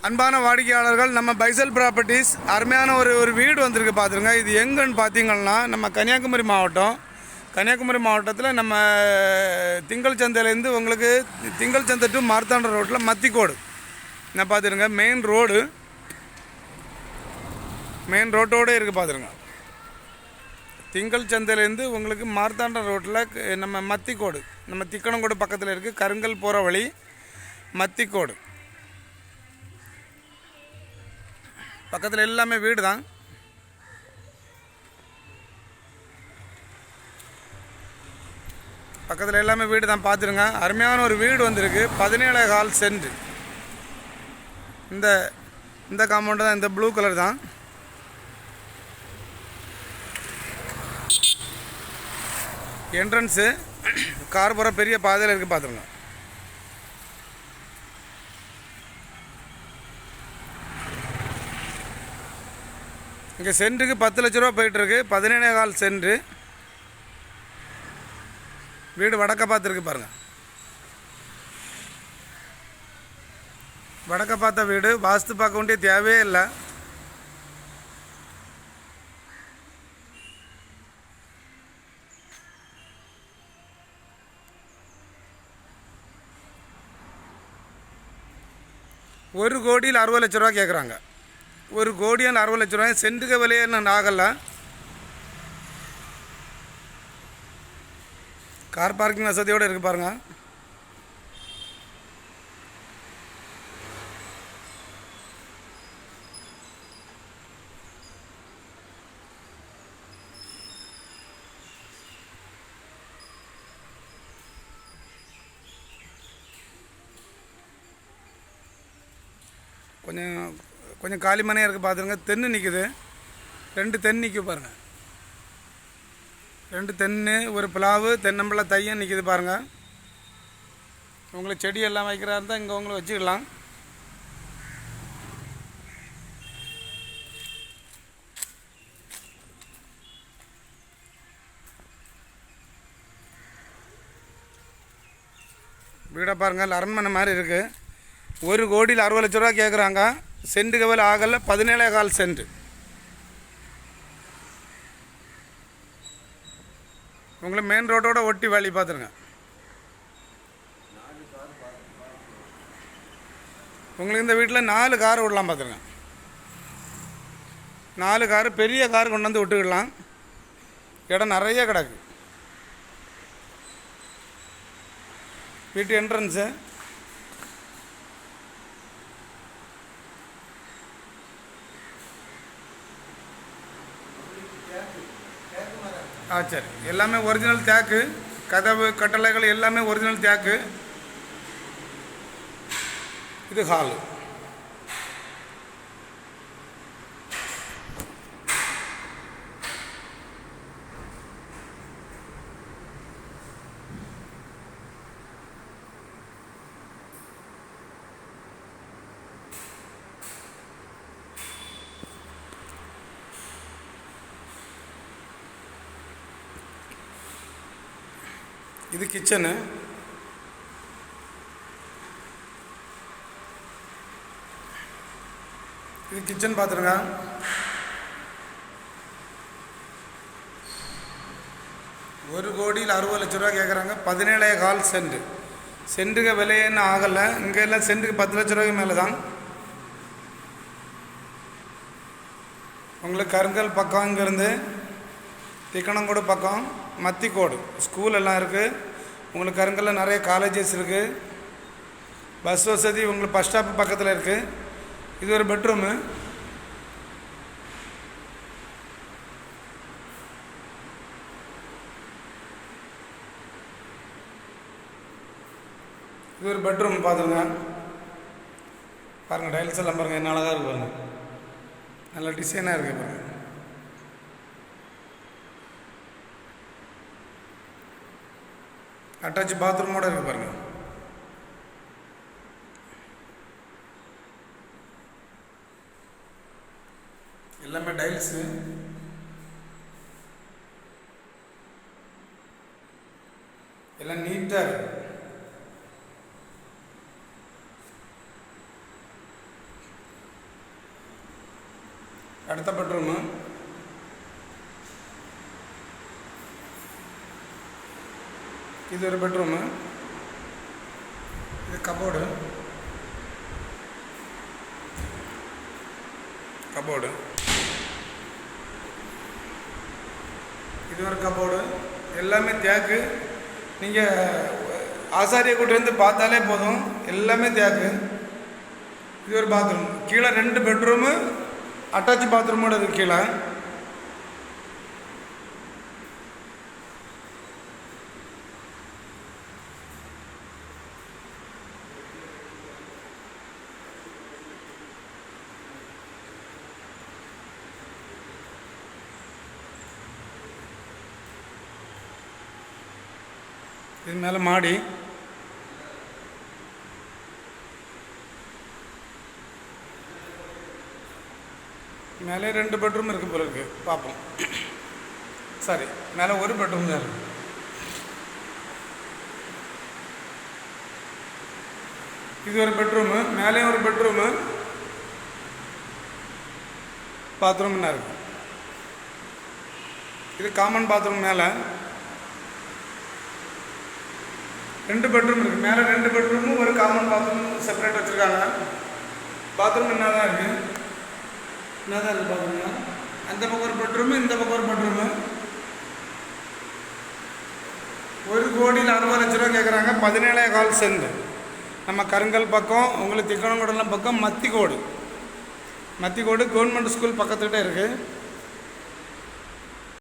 அன்பான வாடிக்கையாளர்கள், நம்ம பைசல் ப்ராப்பர்ட்டிஸ் அருமையான ஒரு வீடு வந்திருக்கு பார்த்துருங்க. இது எங்கன்னு பார்த்தீங்கன்னா நம்ம கன்னியாகுமரி மாவட்டத்தில் நம்ம திங்கள் சந்தையிலேருந்து உங்களுக்கு திங்கள் சந்தை டு மார்த்தாண்டம் ரோட்டில் மத்திக்கோடு என்ன பார்த்துருங்க. மெயின் ரோட்டோடு இருக்குது பார்த்துருங்க. திங்கள் சந்தையிலேருந்து உங்களுக்கு மார்த்தாண்டம் ரோட்டில் நம்ம மத்திக்கோடு, நம்ம திக்கணங்கோடு பக்கத்தில் இருக்குது. கருங்கல் போகிற வழி மத்திக்கோடு பக்கத்தில் எல்லாமே வீடு தான். பக்கத்தில் எல்லாமே வீடு தான் பார்த்துருங்க. அருமையான ஒரு வீடு வந்திருக்கு. 17.25 சென்ட். இந்த காம்பவுண்டு தான், இந்த ப்ளூ கலர் தான். என்ட்ரன்ஸு கார் போகிற பெரிய பாதையில் இருக்குது பார்த்துருங்க. இங்கே சென்ட்டுக்கு 10 லட்ச ரூபா போயிட்டுருக்கு. 17.25 சென்ட்டு. வீடு வடக்க பார்த்துருக்கு பாருங்கள். வடக்க பார்த்த வீடு, வாஸ்து பார்க்க வேண்டிய தேவையே இல்லை. ₹1,60,00,000 ரூபா கேட்குறாங்க. ₹1,60,00,000 ரூபாய். சென்ட்டுக்கு விலையே இன்னும் ஆகலை. கார் பார்க்கிங் வசதியோடு இருக்குது பாருங்கள். கொஞ்சம் காலி மனையாக இருக்குது பார்த்துருங்க. தென்னை நிற்குது, 2 தென்னை நிற்க பாருங்கள். 2 தென்னை, ஒரு பிளாவு, தென்னம்பிள்ளை தையம் நிற்கிது பாருங்கள். உங்களுக்கு செடி எல்லாம் வைக்கிறா இருந்தால் இங்கே உங்களை வச்சுக்கலாம். வீடை பாருங்கள், அரண்மனை மாதிரி இருக்குது. ₹1,60,00,000 ரூபா கேட்குறாங்க. சென்ட்டுக்கு விலை ஆகலை. 17.25 சென்ட். உங்களை மெயின் ரோட்டோட ஒட்டி வேலி பார்த்துருங்க. உங்களுக்கு இந்த வீட்டில் 4 கார் விடலாம் பார்த்துருங்க. 4 காரு, பெரிய கார் கொண்டு வந்து விட்டுக்கிடலாம். இடம் நிறைய கிடக்கு. வீட்டு என்ட்ரன்ஸு சரி, எல்லாமே ஒரிஜினல் தேக்கு. கதவு கட்டளைகள் எல்லாமே ஒரிஜினல் தேக்கு. இது ஹாலு. இது கிச்சனு. இது கிச்சன் பார்த்துருங்க. ₹1,60,00,000 ரூபா கேட்குறாங்க. 17.25 சென்ட். சென்ட்டுக்கு விலையேன்னு ஆகலை. இங்கே எல்லாம் சென்ட்டுக்கு 10 லட்ச ரூபாய்க்கு மேலே தான். உங்களுக்கு கருங்கல் பக்கம், இங்கேருந்து திக்கணங்கோடு பக்கம் மத்திக்கோடு ஸ்கூல் எல்லாம் இருக்குது. உங்களுக்கு கருங்கல்ல நிறைய காலேஜஸ் இருக்குது. பஸ் வசதி உங்களுக்கு பஸ் ஸ்டாப் பக்கத்தில் இருக்குது. இது ஒரு பெட்ரூமு. இது ஒரு பெட்ரூம் பார்த்துருங்க. பாருங்கள், டைல்ஸ் எல்லாம் பாருங்கள், என்ன அழகாக இருக்குது பாருங்கள். நல்ல டிசைனாக இருக்குது பாருங்கள். அட்டாச் பாத்ரூமோடு இருக்குது பாருங்கள். எல்லாமே டைல்ஸு. எல்லாம் நீட்டாக இருக்குது. அடுத்த பெட்ரூமு. இது ஒரு பெட்ரூமு. இது கபோர்டு. இது ஒரு கபோர்டு. எல்லாமே தேக்கு. நீங்கள் ஆசாரிய கூட்டிலேருந்து பார்த்தாலே போதும், எல்லாமே தேக்கு. இது ஒரு பாத்ரூம். கீழே 2 பெட்ரூமு அட்டாச் பாத்ரூமோடு இருக்குது கீழே. இது மேலே மாடி. மேலே 2 பெட்ரூம் இருக்குது போல இருக்குது, பார்ப்போம். சரி, மேலே ஒரு பெட்ரூம் தான் இருக்குது. இது ஒரு பெட்ரூமு. மேலே ஒரு பெட்ரூமு, பாத்ரூம் என்ன இருக்குது. இது காமன் பாத்ரூம். மேலே 2 பெட்ரூம் இருக்குது. மேலே 2 பெட்ரூமும் ஒரு காமன் பாத்ரூம் செப்பரேட் வச்சுருக்காங்க. பாத்ரூம் என்ன தான் இருக்குது, பாத்ரூம்னா அந்த பக்கம் ஒரு பெட்ரூமு, இந்த பக்கம் ஒரு பெட்ரூமு. 1,60,00,000 கேட்குறாங்க. 17.25 சென்ட். நம்ம கருங்கல் பக்கம், உங்களுக்கு திக்கணங்குடலாம் பக்கம் மத்திக்கோடு கவர்மெண்ட் ஸ்கூல் பக்கத்துக்கிட்டே இருக்குது.